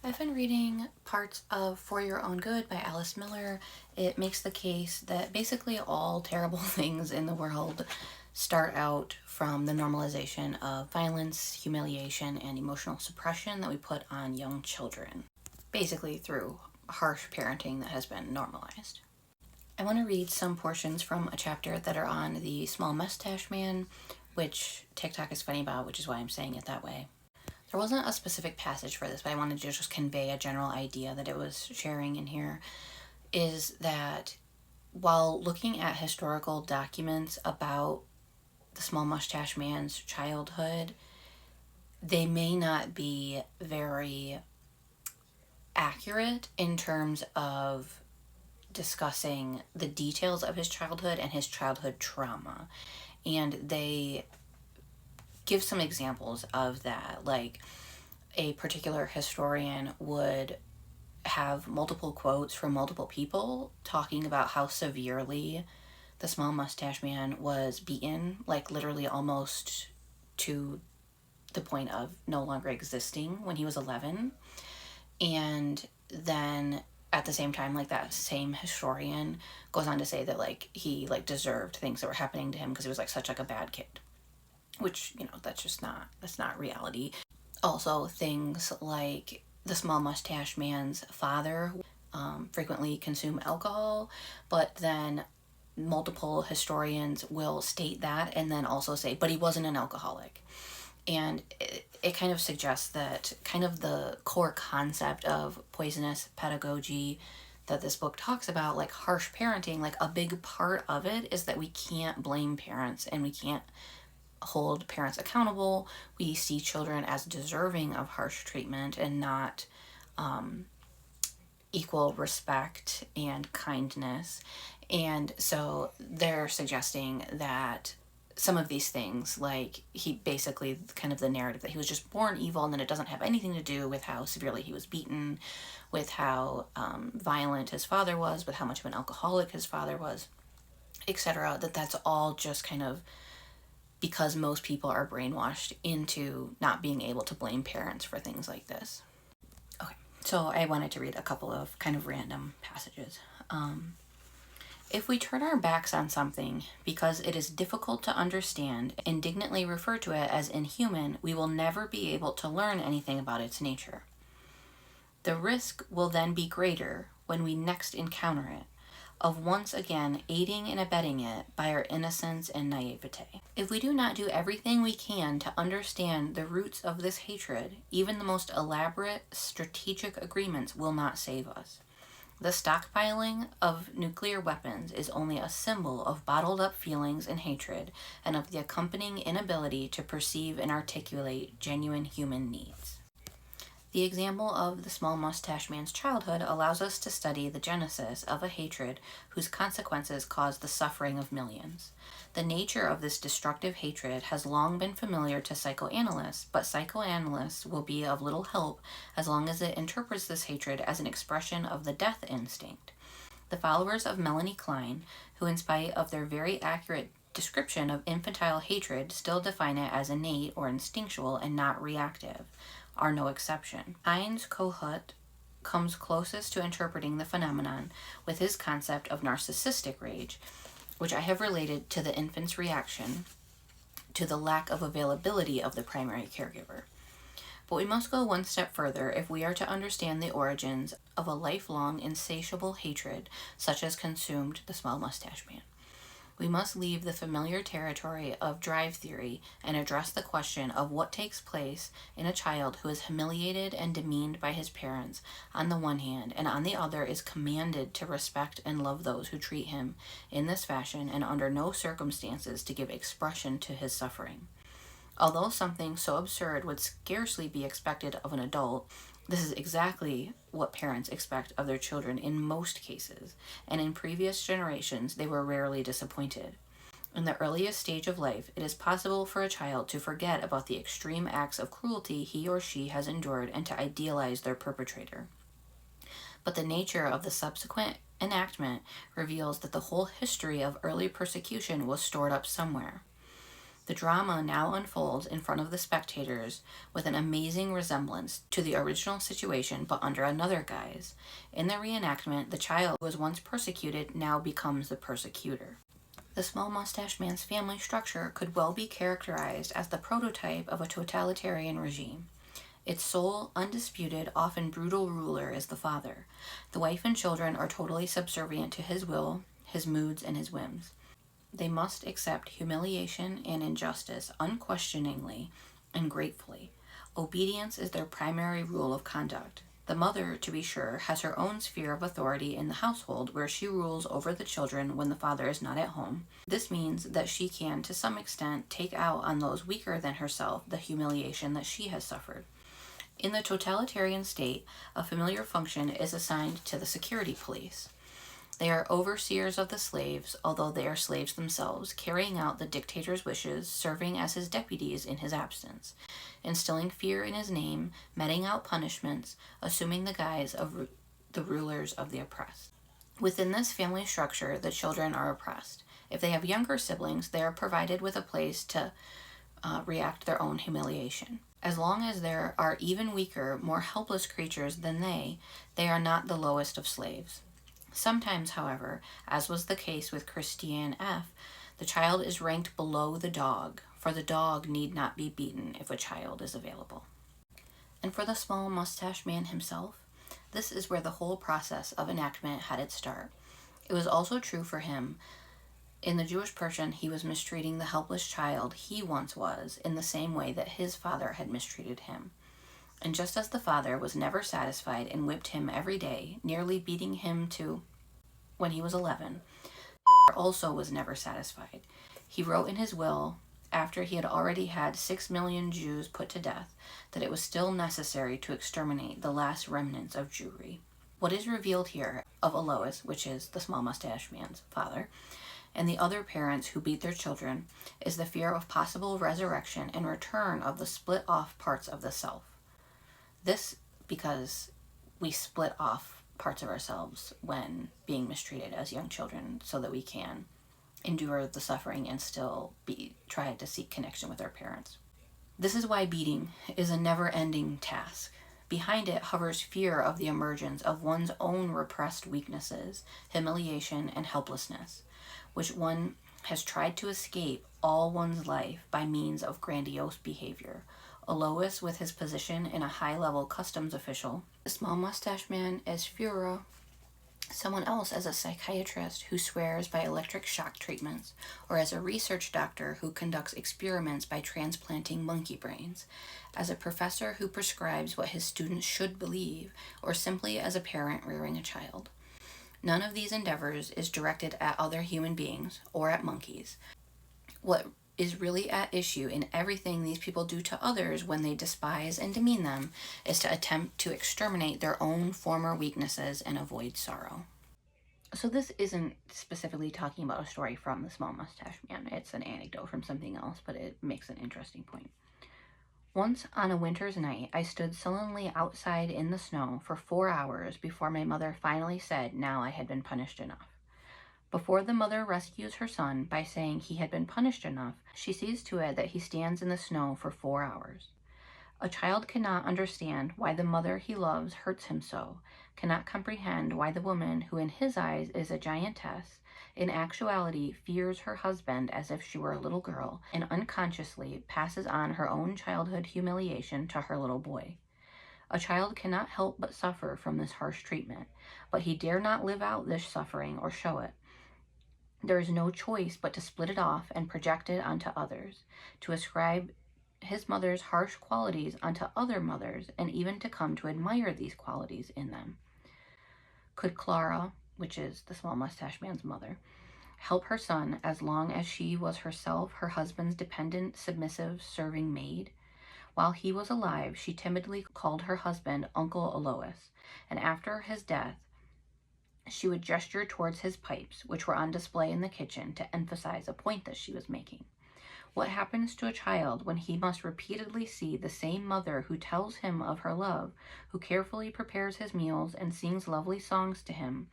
I've been reading parts of For Your Own Good by Alice Miller. It makes the case that basically all terrible things in the world start out from the normalization of violence, humiliation, and emotional suppression that we put on young children, basically through harsh parenting that has been normalized. I want to read some portions from a chapter that are on the small mustache man, which TikTok is funny about, which is why I'm saying it that way. There wasn't a specific passage for this, but I wanted to just convey a general idea that it was sharing in here, is that while looking at historical documents about the small mustache man's childhood, they may not be very accurate in terms of discussing the details of his childhood and his childhood trauma. And they give some examples of that, like a particular historian would have multiple quotes from multiple people talking about how severely the small mustache man was beaten, like literally almost to the point of no longer existing when he was 11. And then at the same time, like, that same historian goes on to say that like he like deserved things that were happening to him because he was like such like a bad kid, which, you know, that's not reality. Also, things like the small mustache man's father frequently consume alcohol, but then multiple historians will state that and then also say, but he wasn't an alcoholic. And it kind of suggests that kind of the core concept of poisonous pedagogy that this book talks about, like harsh parenting, like a big part of it is that we can't blame parents and we can't hold parents accountable. We see children as deserving of harsh treatment and not equal respect and kindness. And so they're suggesting that some of these things, like he basically kind of the narrative that he was just born evil and then it doesn't have anything to do with how severely he was beaten, with how violent his father was, with how much of an alcoholic his father was, etc., that's all just kind of because most people are brainwashed into not being able to blame parents for things like this. Okay, so I wanted to read a couple of kind of random passages. If we turn our backs on something because it is difficult to understand, indignantly refer to it as inhuman, we will never be able to learn anything about its nature. The risk will then be greater when we next encounter it, of once again aiding and abetting it by our innocence and naivete. If we do not do everything we can to understand the roots of this hatred, even the most elaborate strategic agreements will not save us. The stockpiling of nuclear weapons is only a symbol of bottled up feelings and hatred, and of the accompanying inability to perceive and articulate genuine human needs. The example of the small mustache man's childhood allows us to study the genesis of a hatred whose consequences caused the suffering of millions. The nature of this destructive hatred has long been familiar to psychoanalysts, but psychoanalysts will be of little help as long as it interprets this hatred as an expression of the death instinct. The followers of Melanie Klein, who in spite of their very accurate description of infantile hatred still define it as innate or instinctual and not reactive, are no exception. Heinz Kohut comes closest to interpreting the phenomenon with his concept of narcissistic rage, which I have related to the infant's reaction to the lack of availability of the primary caregiver. But we must go one step further if we are to understand the origins of a lifelong insatiable hatred such as consumed the small mustache man. We must leave the familiar territory of drive theory and address the question of what takes place in a child who is humiliated and demeaned by his parents on the one hand, and on the other is commanded to respect and love those who treat him in this fashion and under no circumstances to give expression to his suffering. Although something so absurd would scarcely be expected of an adult, this is exactly what parents expect of their children in most cases, and in previous generations they were rarely disappointed. In the earliest stage of life, it is possible for a child to forget about the extreme acts of cruelty he or she has endured and to idealize their perpetrator. But the nature of the subsequent enactment reveals that the whole history of early persecution was stored up somewhere. The drama now unfolds in front of the spectators with an amazing resemblance to the original situation, but under another guise. In the reenactment, the child who was once persecuted now becomes the persecutor. The Small Mustache Man's family structure could well be characterized as the prototype of a totalitarian regime. Its sole, undisputed, often brutal ruler is the father. The wife and children are totally subservient to his will, his moods, and his whims. They must accept humiliation and injustice unquestioningly and gratefully. Obedience is their primary rule of conduct. The mother, to be sure, has her own sphere of authority in the household where she rules over the children when the father is not at home. This means that she can, to some extent, take out on those weaker than herself the humiliation that she has suffered. In the totalitarian state, a familiar function is assigned to the security police. They are overseers of the slaves, although they are slaves themselves, carrying out the dictator's wishes, serving as his deputies in his absence, instilling fear in his name, meting out punishments, assuming the guise of the rulers of the oppressed. Within this family structure, the children are oppressed. If they have younger siblings, they are provided with a place to react their own humiliation. As long as there are even weaker, more helpless creatures than they are not the lowest of slaves. Sometimes, however, as was the case with Christiane F., the child is ranked below the dog, for the dog need not be beaten if a child is available. And for the Small Mustache Man himself, this is where the whole process of enactment had its start. It was also true for him. In the Jewish Persian, he was mistreating the helpless child he once was in the same way that his father had mistreated him. And just as the father was never satisfied and whipped him every day, nearly beating him to when he was 11, Hitler also was never satisfied. He wrote in his will, after he had already had 6 million Jews put to death, that it was still necessary to exterminate the last remnants of Jewry. What is revealed here of Alois, which is the Small Mustache Man's father, and the other parents who beat their children, is the fear of possible resurrection and return of the split-off parts of the self. This because we split off parts of ourselves when being mistreated as young children so that we can endure the suffering and still try to seek connection with our parents. This is why beating is a never-ending task. Behind it hovers fear of the emergence of one's own repressed weaknesses, humiliation, and helplessness, which one has tried to escape all one's life by means of grandiose behavior. Alois with his position in a high-level customs official, the Small Mustache Man as Führer, someone else as a psychiatrist who swears by electric shock treatments, or as a research doctor who conducts experiments by transplanting monkey brains, as a professor who prescribes what his students should believe, or simply as a parent rearing a child. None of these endeavors is directed at other human beings or at monkeys. What is really at issue in everything these people do to others when they despise and demean them is to attempt to exterminate their own former weaknesses and avoid sorrow. So this isn't specifically talking about a story from the Small Mustache Man. It's an anecdote from something else, but it makes an interesting point. Once on a winter's night, I stood sullenly outside in the snow for 4 hours before my mother finally said now I had been punished enough. Before the mother rescues her son by saying he had been punished enough, she sees to it that he stands in the snow for 4 hours. A child cannot understand why the mother he loves hurts him so, cannot comprehend why the woman who in his eyes is a giantess, in actuality fears her husband as if she were a little girl, and unconsciously passes on her own childhood humiliation to her little boy. A child cannot help but suffer from this harsh treatment, but he dare not live out this suffering or show it. There is no choice but to split it off and project it onto others, to ascribe his mother's harsh qualities onto other mothers, and even to come to admire these qualities in them. Could Clara, which is the Small Mustache Man's mother, help her son as long as she was herself her husband's dependent, submissive, serving maid? While he was alive, she timidly called her husband Uncle Alois, and after his death, she would gesture towards his pipes, which were on display in the kitchen, to emphasize a point that she was making. What happens to a child when he must repeatedly see the same mother who tells him of her love, who carefully prepares his meals and sings lovely songs to him,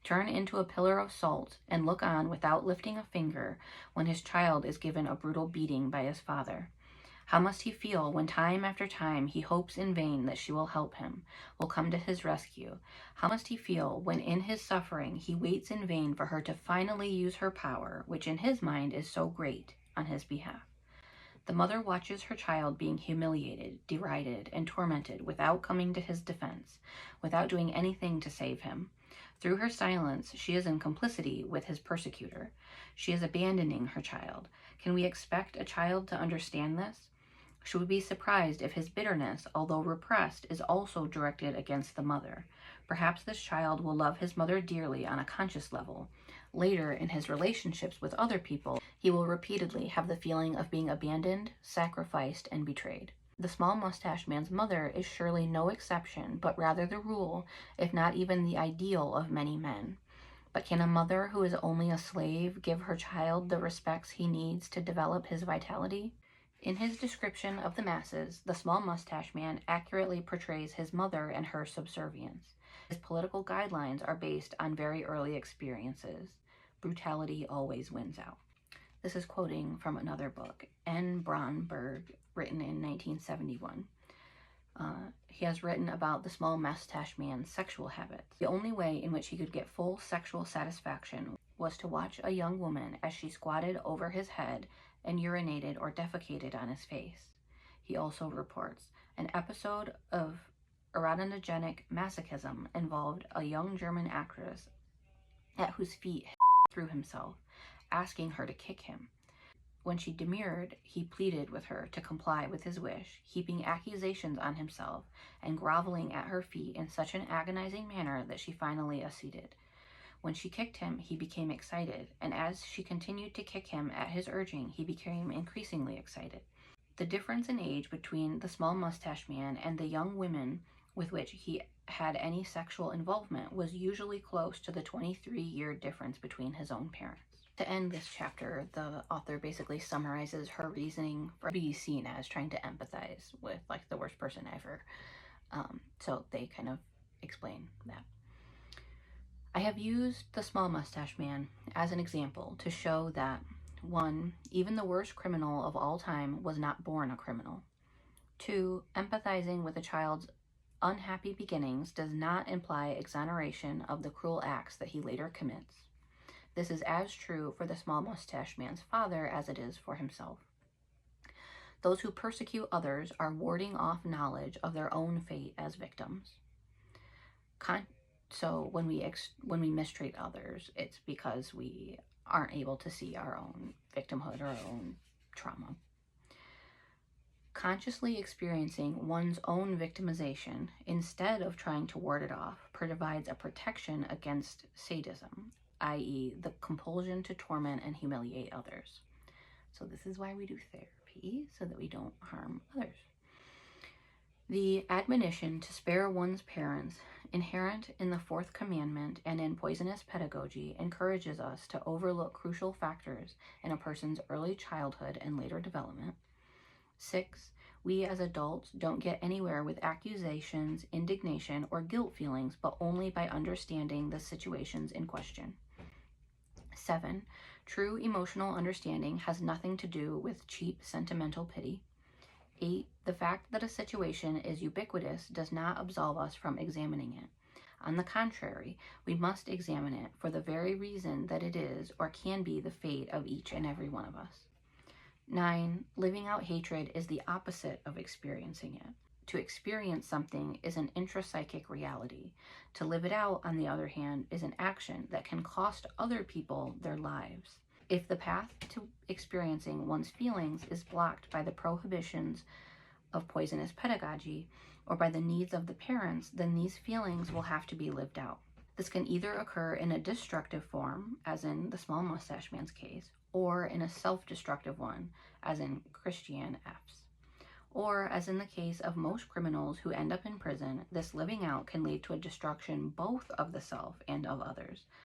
turn into a pillar of salt, and look on without lifting a finger when his child is given a brutal beating by his father? How must he feel when time after time he hopes in vain that she will help him, will come to his rescue? How must he feel when in his suffering he waits in vain for her to finally use her power, which in his mind is so great, on his behalf? The mother watches her child being humiliated, derided, and tormented without coming to his defense, without doing anything to save him. Through her silence, she is in complicity with his persecutor. She is abandoning her child. Can we expect a child to understand this? Should we be surprised if his bitterness, although repressed, is also directed against the mother? Perhaps this child will love his mother dearly on a conscious level. Later, in his relationships with other people, he will repeatedly have the feeling of being abandoned, sacrificed, and betrayed. The small mustache man's mother is surely no exception, but rather the rule, if not even the ideal of many men. But can a mother who is only a slave give her child the respects he needs to develop his vitality? In his description of the masses, the small mustache man accurately portrays his mother and her subservience. His political guidelines are based on very early experiences. Brutality always wins out. This is quoting from another book, N. Bromberg, written in 1971. He has written about the small mustache man's sexual habits. The only way in which he could get full sexual satisfaction was to watch a young woman as she squatted over his head and urinated or defecated on his face. He also reports an episode of erotomanic masochism involved a young German actress at whose feet he threw himself, asking her to kick him. When she demurred, he pleaded with her to comply with his wish, heaping accusations on himself and groveling at her feet in such an agonizing manner that she finally acceded. When she kicked him, he became excited, and as she continued to kick him at his urging, he became increasingly excited. The difference in age between the small mustache man and the young women with which he had any sexual involvement was usually close to the 23-year difference between his own parents. To end this chapter, the author basically summarizes her reasoning for being seen as trying to empathize with like the worst person ever. So they kind of explain that. I have used the small mustache man as an example to show that 1. Even the worst criminal of all time was not born a criminal. 2. Empathizing with a child's unhappy beginnings does not imply exoneration of the cruel acts that he later commits. This is as true for the small mustache man's father as it is for himself. Those who persecute others are warding off knowledge of their own fate as victims. So when we mistreat others, it's because we aren't able to see our own victimhood or our own trauma. Consciously experiencing one's own victimization instead of trying to ward it off provides a protection against sadism, i.e. the compulsion to torment and humiliate others. So this is why we do therapy, so that we don't harm others. The admonition to spare one's parents, inherent in the fourth commandment and in poisonous pedagogy, encourages us to overlook crucial factors in a person's early childhood and later development. 6. We as adults don't get anywhere with accusations, indignation, or guilt feelings, but only by understanding the situations in question. 7. True emotional understanding has nothing to do with cheap sentimental pity. 8. The fact that a situation is ubiquitous does not absolve us from examining it. On the contrary, we must examine it for the very reason that it is or can be the fate of each and every one of us. 9. Living out hatred is the opposite of experiencing it. To experience something is an intrapsychic reality. To live it out, on the other hand, is an action that can cost other people their lives. If the path to experiencing one's feelings is blocked by the prohibitions of poisonous pedagogy or by the needs of the parents, then these feelings will have to be lived out. This can either occur in a destructive form, as in the small mustache man's case, or in a self-destructive one, as in Christiane F's. Or, as in the case of most criminals who end up in prison, this living out can lead to a destruction both of the self and of others.